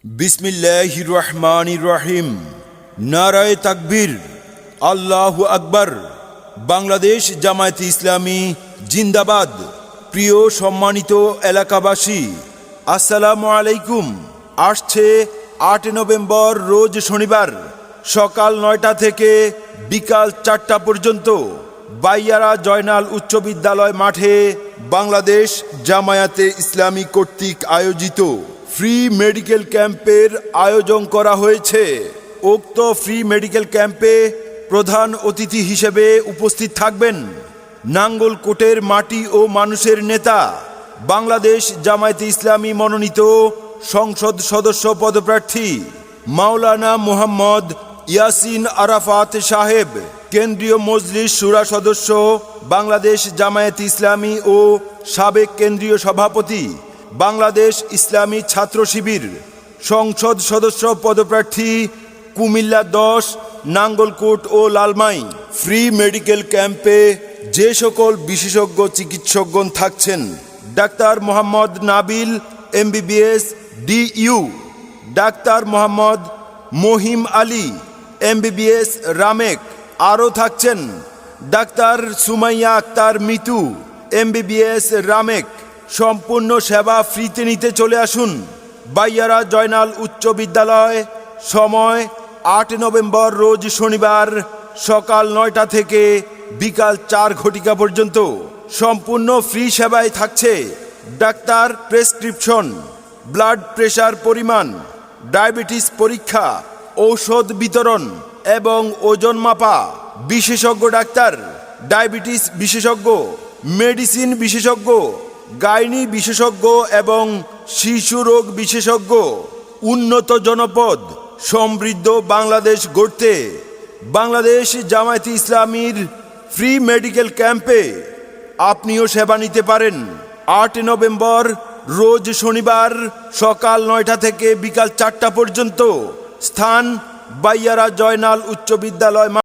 বিসমিল্লাহির রহমানির রহিম। নারায়ে তাকবীর, আল্লাহু আকবার। বাংলাদেশ জামায়াতে ইসলামী জিন্দাবাদ। প্রিয় সম্মানিত এলাকাবাসী, আসসালামু আলাইকুম। আসছে ৮ নভেম্বর রোজ শনিবার সকাল ৯টা থেকে বিকাল ৪টা পর্যন্ত বাইয়ারা জয়নাল উচ্চ বিদ্যালয় মাঠে বাংলাদেশ জামায়াতে ইসলামী কর্তৃক আয়োজিত ফ্রি মেডিকেল ক্যাম্পের আয়োজন করা হয়েছে। উক্ত ফ্রি মেডিকেল ক্যাম্পে প্রধান অতিথি হিসেবে উপস্থিত থাকবেন নাঙ্গলকোটের মাটি ও মানুষের নেতা, বাংলাদেশ জামায়াতে ইসলামী মনোনীত সংসদ সদস্য পদপ্রার্থী মাওলানা মুহাম্মদ ইয়াসিন আরাফাত সাহেব, কেন্দ্রীয় মজলিস শুরা সদস্য বাংলাদেশ জামায়াতে ইসলামী ও সাবেক কেন্দ্রীয় সভাপতি বাংলাদেশ ইসলামী ছাত্র শিবির, সংসদ সদস্য পদপ্রার্থী কুমিল্লা ১০, নাঙ্গলকোট ও লালমাই। ফ্রি মেডিকেল ক্যাম্পে যে সকল বিশেষজ্ঞ চিকিৎসকগণ থাকছেন: doctor Mohammad Nabil MBBS DU, doctor Mohammad Mahim Ali MBBS Ramek. আরও থাকছেন ডাক্তার সুমাইয়া আক্তার মিতু MBBS রামেক। সম্পূর্ণ সেবা ফ্রিতে নিতে চলে আসুন বাইয়ারা জয়নাল উচ্চ বিদ্যালয়। সময় ৮ নভেম্বর রোজ শনিবার সকাল ৯টা থেকে বিকাল ৪ ঘটিকা পর্যন্ত। সম্পূর্ণ ফ্রি সেবায় থাকছে ডাক্তার প্রেসক্রিপশন, ব্লাড প্রেশার পরিমাণ, ডায়াবেটিস পরীক্ষা, ঔষধ বিতরণ এবং ওজন মাপা। বিশেষজ্ঞ ডাক্তার, ডায়াবেটিস বিশেষজ্ঞ, মেডিসিন বিশেষজ্ঞ, গাইনি বিশেষজ্ঞ এবং শিশু রোগ বিশেষজ্ঞ। উন্নত জনপদ সমৃদ্ধ বাংলাদেশ গড়তে বাংলাদেশ জামায়াতে ইসলামীর ফ্রি মেডিকেল ক্যাম্পে আপনিও সেবা নিতে পারেন। ৮ নভেম্বর রোজ শনিবার সকাল ৯টা থেকে বিকাল ৪টা পর্যন্ত। স্থান বাইয়ারা জয়নাল উচ্চ বিদ্যালয়।